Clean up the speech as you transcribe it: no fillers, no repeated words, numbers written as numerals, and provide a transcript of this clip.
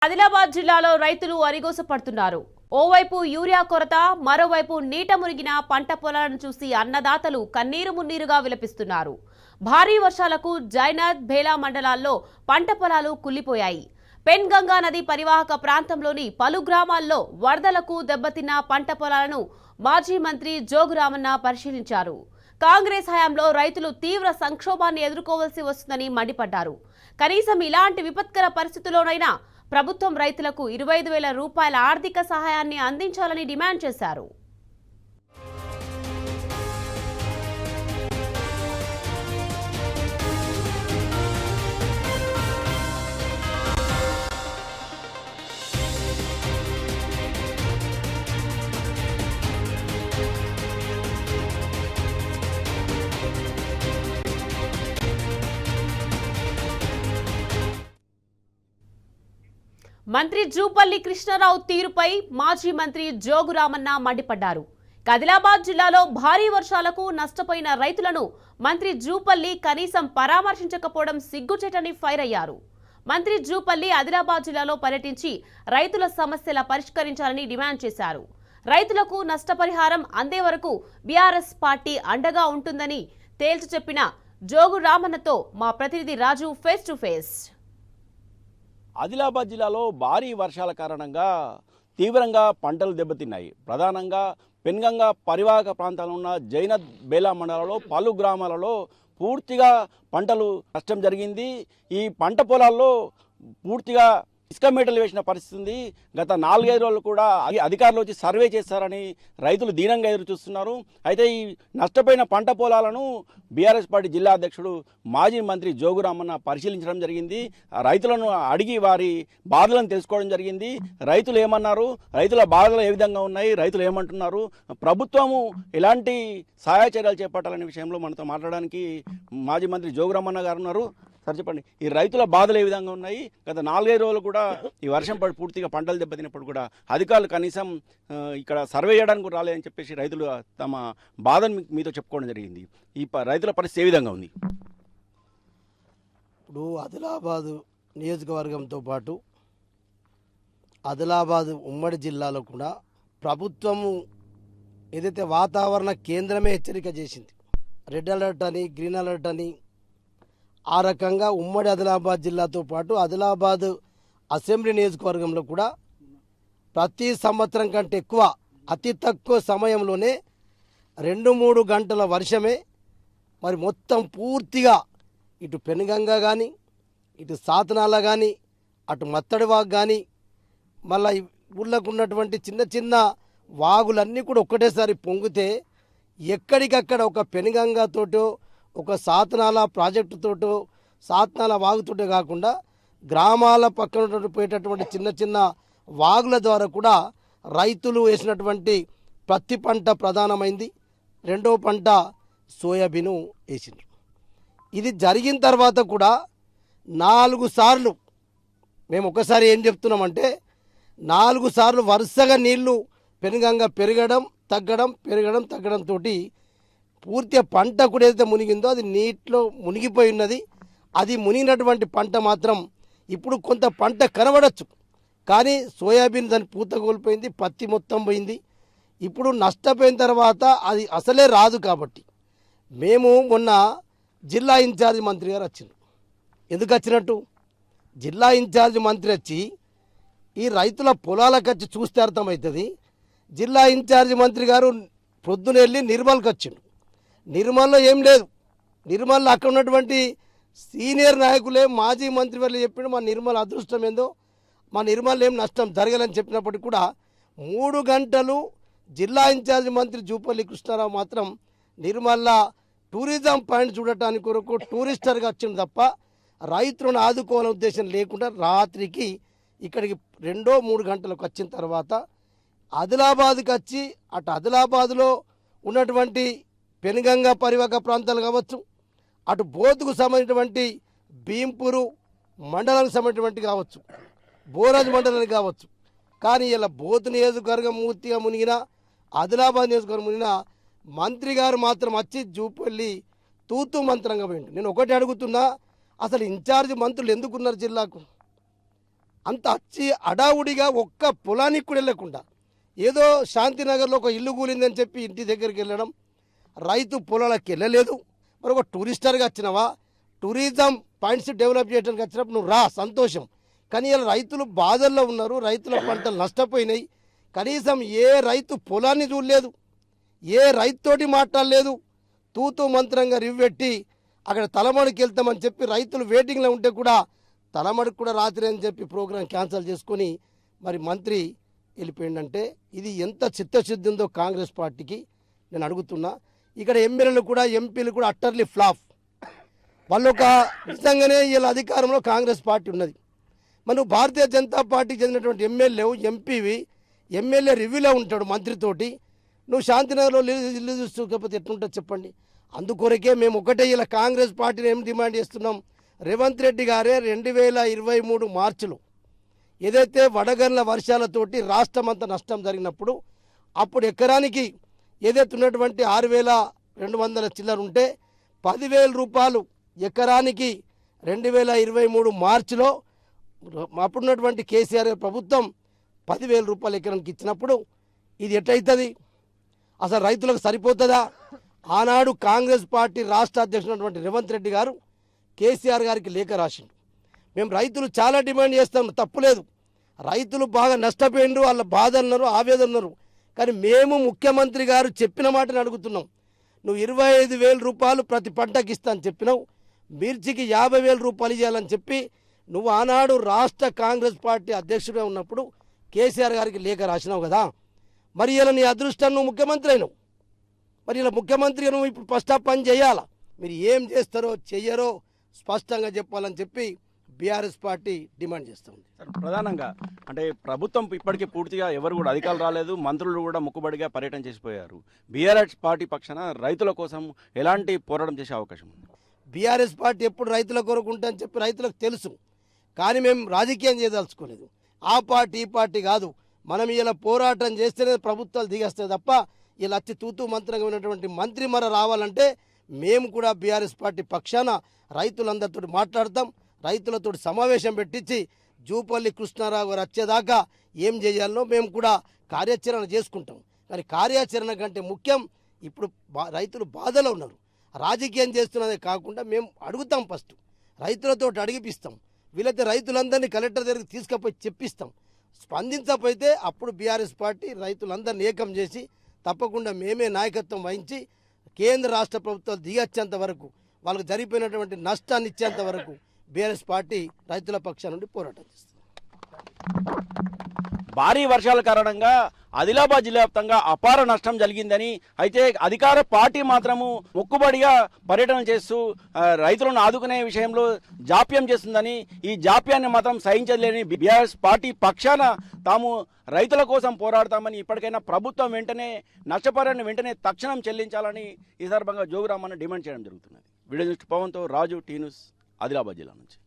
ఆదిలాబాద్ జిల్లాలో రైతులు అరిగోసపడుతున్నారు. ఓవైపు యూరియా కొరత, మరోవైపు నీట మునిగిన పంట పొలాలను చూసి అన్నదాతలు కన్నీరు మున్నీరుగా విలపిస్తున్నారు. భారీ వర్షాలకు జైనద్, భేలా మండలాల్లో పంట పొలాలు కుళ్లిపోయాయి. పెన్గంగా నది పరివాహక ప్రాంతంలోని పలు గ్రామాల్లో వరదలకు దెబ్బతిన్న పంట పొలాలను మాజీ మంత్రి జోగురామన్న పరిశీలించారు. కాంగ్రెస్ హయాంలో రైతులు తీవ్ర సంక్షోభాన్ని ఎదుర్కోవాల్సి వస్తుందని మండిపడ్డారు. కనీసం ఇలాంటి విపత్కర పరిస్థితుల్లోనైనా ప్రభుత్వం రైతులకు 25,000 రూపాయల ఆర్థిక సహాయాన్ని అందించాలని డిమాండ్ చేశారు. మంత్రి జూపల్లి కృష్ణారావు తీరుపై మాజీ మంత్రి జోగురామన్న మండిపడ్డారు. ఆదిలాబాద్ జిల్లాలో భారీ వర్షాలకు నష్టపోయిన రైతులను మంత్రి జూపల్లి కనీసం పరామర్శించకపోవడం సిగ్గుచేటని ఫైర్ అయ్యారు. మంత్రి జూపల్లి ఆదిలాబాద్ జిల్లాలో పర్యటించి రైతుల సమస్యల పరిష్కరించాలని డిమాండ్ చేశారు. రైతులకు నష్టపరిహారం అందే వరకు బీఆర్ఎస్ పార్టీ అండగా ఉంటుందని తేల్చి చెప్పిన జోగురామన్నతో మా ప్రతినిధి రాజు ఫేస్ టు ఫేస్. ఆదిలాబాద్ జిల్లాలో భారీ వర్షాల కారణంగా తీవ్రంగా పంటలు దెబ్బతిన్నాయి. ప్రధానంగా పెన్గంగా పరివాహక ప్రాంతాల్లో ఉన్న జైనద్, బేలా మండలాల్లో పలు గ్రామాలలో పూర్తిగా పంటలు నష్టం జరిగింది. ఈ పంట పొలాల్లో పూర్తిగా ఇసుక మేటలు వేసిన పరిస్థితి ఉంది. గత 4-5 రోజులు కూడా అధికారులు వచ్చి సర్వే చేస్తారని రైతులు దీనంగా ఎదురు చూస్తున్నారు. అయితే ఈ నష్టపోయిన పంట పొలాలను బీఆర్ఎస్ పార్టీ జిల్లా అధ్యక్షుడు మాజీ మంత్రి జోగురామన్న పరిశీలించడం జరిగింది. రైతులను అడిగి వారి బాధలను తెలుసుకోవడం జరిగింది. రైతులు ఏమన్నారు, రైతుల బాధలు ఏ విధంగా ఉన్నాయి, రైతులు ఏమంటున్నారు, ప్రభుత్వము ఎలాంటి సహాయ చర్యలు చేపట్టాలనే విషయంలో మనతో మాట్లాడడానికి మాజీ మంత్రి జోగురామన్న గారు ఉన్నారు. సార్ చెప్పండి, ఈ రైతుల బాధలు ఏ విధంగా ఉన్నాయి? గత 4-5 రోజులు కూడా ఈ వర్షం పడి పూర్తిగా పంటలు దెబ్బతినప్పుడు కూడా అధికారులు కనీసం ఇక్కడ సర్వే చేయడానికి కూడా రాలేదని చెప్పేసి రైతులు తమ బాధను మీతో చెప్పుకోవడం జరిగింది. ఈ రైతుల పరిస్థితి ఏ విధంగా ఉంది? ఇప్పుడు ఆదిలాబాదు నియోజకవర్గంతో పాటు ఆదిలాబాదు ఉమ్మడి జిల్లాలో కూడా ప్రభుత్వము ఏదైతే వాతావరణ కేంద్రమే హెచ్చరిక చేసింది, రెడ్ అలర్ట్ అని, గ్రీన్ అలర్ట్ అని, ఆ రకంగా ఉమ్మడి ఆదిలాబాద్ జిల్లాతో పాటు ఆదిలాబాద్ అసెంబ్లీ నియోజకవర్గంలో కూడా ప్రతి సంవత్సరం కంటే ఎక్కువ అతి తక్కువ సమయంలోనే 2-3 గంటల వర్షమే మరి మొత్తం పూర్తిగా ఇటు పెనుగంగ కానీ, ఇటు సాతనాల కానీ, అటు మత్తడివాగు కానీ, మళ్ళీ ఊళ్ళకు ఉన్నటువంటి చిన్న చిన్న వాగులన్నీ కూడా ఒక్కటేసారి పొంగితే ఎక్కడికక్కడ ఒక పెనుగంగతోటో, ఒక సాతనాల ప్రాజెక్టుతోటో, సాతనాల వాగుతోటో కాకుండా గ్రామాల పక్కన పోయేటటువంటి చిన్న చిన్న వాగుల ద్వారా కూడా రైతులు వేసినటువంటి పత్తి పంట ప్రధానమైంది. రెండో పంట సోయాబీను వేసిండ్రు. ఇది జరిగిన తర్వాత కూడా 4 సార్లు మేము ఒకసారి ఏం చెప్తున్నామంటే 4 సార్లు వరుసగా నీళ్లు పెనుగంగ పెరగడం తగ్గడం, పెరగడం తగ్గడంతో పూర్తిగా పంట కూడా ఏదైతే మునిగిందో అది నీటిలో మునిగిపోయి ఉన్నది. అది మునిగినటువంటి పంట మాత్రం ఇప్పుడు కొంత పంట కనబడచ్చు, కానీ సోయాబీన్ దాని పూత కోల్పోయింది, పత్తి మొత్తం పోయింది. ఇప్పుడు నష్టపోయిన తర్వాత అది అసలే రాదు. కాబట్టి మేము మొన్న జిల్లా ఇన్ఛార్జ్ మంత్రి గారు వచ్చిండ్రు. ఎందుకు వచ్చినట్టు, జిల్లా ఇన్ఛార్జ్ మంత్రి వచ్చి ఈ రైతుల పొలాలకు వచ్చి చూస్తే అర్థమవుతుంది. జిల్లా ఇన్ఛార్జ్ మంత్రి గారు పొద్దున వెళ్ళి నిర్మల్కి వచ్చిండు. నిర్మల్లో ఏం లేదు. నిర్మల్లో అక్కడ ఉన్నటువంటి సీనియర్ నాయకులే మాజీ మంత్రి వాళ్ళు చెప్పిండు మా నిర్మల్ అదృష్టం ఏందో, మా నిర్మల్ ఏం నష్టం జరగాలని చెప్పినప్పటికీ కూడా 3 గంటలు జిల్లా ఇన్ఛార్జ్ మంత్రి జూపల్లి కృష్ణారావు మాత్రం నిర్మల్ల టూరిజం పాయింట్ చూడటానికి కొరకు టూరిస్టర్గా వచ్చింది తప్ప రైతులను ఆదుకోవాలనే ఉద్దేశం లేకుండా రాత్రికి ఇక్కడికి 2-3 గంటలకు వచ్చిన తర్వాత ఆదిలాబాద్కి వచ్చి అటు ఆదిలాబాద్లో ఉన్నటువంటి పెనుగంగ పరివాహక ప్రాంతాలు కావచ్చు, అటు బోతుకు సంబంధించినటువంటి భీంపూరు మండలానికి సంబంధించినటువంటి కావచ్చు, బోరాజ్ మండలానికి కావచ్చు. కానీ ఇలా బోతు నియోజకవర్గం పూర్తిగా మునిగిన, ఆదిలాబాద్ నియోజకవర్గం మునిగిన మంత్రి గారు మాత్రం వచ్చి జూపల్లి తూతూ మంత్రంగా పోయిండు. నేను ఒకటి అడుగుతున్నా, అసలు ఇన్ఛార్జ్ మంత్రులు ఎందుకున్నారు జిల్లాకు? అంత అచ్చి అడావుడిగా ఒక్క పొలానికి కూడా వెళ్ళకుండా ఏదో శాంతినగర్లో ఒక ఇల్లు కూలిందని చెప్పి ఇంటి దగ్గరికి వెళ్ళడం, రైతు పొలాలకు వెళ్ళలేదు. మరి ఒక టూరిస్టర్గా వచ్చినవా, టూరిజం పాయింట్స్ డెవలప్ చేయడానికి వచ్చినప్పుడు నువ్వు రా, సంతోషం. కానీ ఇలా రైతులు బాధల్లో ఉన్నారు, రైతుల పంటలు నష్టపోయినాయి. కనీసం ఏ రైతు పొలాన్ని చూడలేదు, ఏ రైతుతోటి మాట్లాడలేదు. తూతూ మంత్రంగా రివ్వెట్టి అక్కడ తలమడికి వెళ్తామని చెప్పి రైతులు వెయిటింగ్లో ఉంటే కూడా తలమడికి కూడా రాత్రి అని చెప్పి ప్రోగ్రాం క్యాన్సిల్ చేసుకొని మరి మంత్రి వెళ్ళిపోయిందంటే ఇది ఎంత చిత్తశుద్ధి ఉందో కాంగ్రెస్ పార్టీకి నేను అడుగుతున్నా. ఇక్కడ ఎమ్మెల్యేలు కూడా ఎంపీలు కూడా అట్టర్లీ ఫ్లాప్. వాళ్ళు ఒక నిజంగానే వీళ్ళ అధికారంలో కాంగ్రెస్ పార్టీ ఉన్నది. మనం భారతీయ జనతా పార్టీకి చెందినటువంటి ఎంపీవి ఎమ్మెల్యే రివ్యూలో ఉంటాడు మంత్రితోటి. నువ్వు శాంతినగర్లో ఇల్లు చూసుకోకపోతే ఎట్లుంటుంది చెప్పండి. అందుకొరకే మేము ఒకటే ఇలా కాంగ్రెస్ పార్టీని ఏం డిమాండ్ చేస్తున్నాం, రేవంత్ రెడ్డి గారే 2023 మార్చిలో ఏదైతే వడగండ్ల వర్షాలతోటి రాష్ట్రం అంతా నష్టం జరిగినప్పుడు అప్పుడు ఎకరానికి ఏదైతే ఉన్నటువంటి 6,200 చిల్లర ఉంటే 10,000 రూపాయలు ఎకరానికి 2023 మార్చిలో అప్పుడున్నటువంటి కేసీఆర్ ప్రభుత్వం 10,000 రూపాయలు ఎకరానికి ఇచ్చినప్పుడు ఇది ఎట్లయితుంది? అసలు రైతులకు సరిపోతుందా? ఆనాడు కాంగ్రెస్ పార్టీ రాష్ట్ర అధ్యక్షుడు రేవంత్ రెడ్డి గారు కేసీఆర్ గారికి లేఖ రాసిండు. మేము రైతులు చాలా డిమాండ్ చేస్తాం, తప్పులేదు. రైతులు బాగా నష్టపోయిండ్రు, వాళ్ళ బాధ అన్నారు, ఆవేదన ఉన్నారు. కానీ మేము ముఖ్యమంత్రి గారు చెప్పిన మాటని అడుగుతున్నాం. నువ్వు 25,000 రూపాయలు ప్రతి పంటకి ఇస్తా అని చెప్పినావు, మిర్చికి 50,000 రూపాయలు ఇవ్వాలని చెప్పి నువ్వు ఆనాడు రాష్ట్ర కాంగ్రెస్ పార్టీ అధ్యక్షుడిగా ఉన్నప్పుడు కేసీఆర్ గారికి లేఖ రాసినావు కదా. మరి ఇలా నీ అదృష్టం, నువ్వు ముఖ్యమంత్రి అయినావు. మరి ఇలా ముఖ్యమంత్రిగా నువ్వు ఇప్పుడు ఫస్ట్ ఆఫ్ పని చేయాలా. మీరు ఏం చేస్తారో చెయ్యరో స్పష్టంగా చెప్పాలని చెప్పి బీఆర్ఎస్ పార్టీ డిమాండ్ చేస్తుంది. ప్రధానంగా అంటే ప్రభుత్వం ఇప్పటికీ పూర్తిగా ఎవరు కూడా అధికారులు రాలేదు, మంత్రులు కూడా ముక్కుబడిగా పర్యటన చేసిపోయారు. బీఆర్ఎస్ పార్టీ పక్షాన రైతుల కోసం ఎలాంటి పోరాటం చేసే అవకాశం ఉంది? బీఆర్ఎస్ పార్టీ ఎప్పుడు రైతుల కొరకు ఉంటుందని చెప్పి రైతులకు తెలుసు. కానీ మేము రాజకీయం చేయదలుచుకోలేదు. ఆ పార్టీ ఈ పార్టీ కాదు. మనం ఇలా పోరాటం చేస్తేనే ప్రభుత్వాలు దిగేస్తాయి తప్ప ఇలా వచ్చి తూతూ మంత్రంగా ఉన్నటువంటి మంత్రి మర రావాలంటే మేము కూడా బీఆర్ఎస్ పార్టీ పక్షాన రైతులందరితో మాట్లాడతాం. రైతులతో సమావేశం పెట్టించి జూపల్లి కృష్ణారావు గారు వచ్చేదాకా ఏం చేయాలో మేము కూడా కార్యాచరణ చేసుకుంటాం. కానీ కార్యాచరణ కంటే ముఖ్యం ఇప్పుడు రైతులు బాధలో ఉన్నారు. రాజకీయం చేస్తున్నదే కాకుండా మేము అడుగుతాం, ఫస్ట్ రైతులతో అడిగిపిస్తాం. వీలైతే రైతులందరినీ కలెక్టర్ దగ్గరికి తీసుకుపోయి చెప్పిస్తాం. స్పందించకపోతే అప్పుడు బీఆర్ఎస్ పార్టీ రైతులందరినీ ఏకం చేసి తప్పకుండా మేమే నాయకత్వం వహించి కేంద్ర రాష్ట్ర ప్రభుత్వాలు దిగొచ్చేంత వరకు, వాళ్ళకు జరిగిపోయినటువంటి నష్టాన్ని ఇచ్చేంత వరకు బీఆర్ఎస్ పార్టీ రైతుల పక్షాన నుండి పోరాటం చేస్తుంది. భారీ వర్షాల కారణంగా ఆదిలాబాద్ జిల్లా వ్యాప్తంగా అపార నష్టం జరిగిందని, అయితే అధికార పార్టీ మాత్రము మొక్కుబడిగా పర్యటన చేస్తూ రైతులను ఆదుకునే విషయంలో జాప్యం చేస్తుందని, ఈ జాప్యాన్ని మాత్రం సహించలేని బీఆర్ఎస్ పార్టీ పక్షాన తాము రైతుల కోసం పోరాడతామని, ఇప్పటికైనా ప్రభుత్వం వెంటనే నష్టపరిహారాన్ని వెంటనే తక్షణం చెల్లించాలని ఈ సందర్భంగా జోగురామన్న డిమాండ్ చేయడం జరుగుతున్నది. వీడియో జర్నలిస్ట్ పవన్తో రాజు, టీ న్యూస్, ఆదిలాబాద్ జిల్లా నుంచి.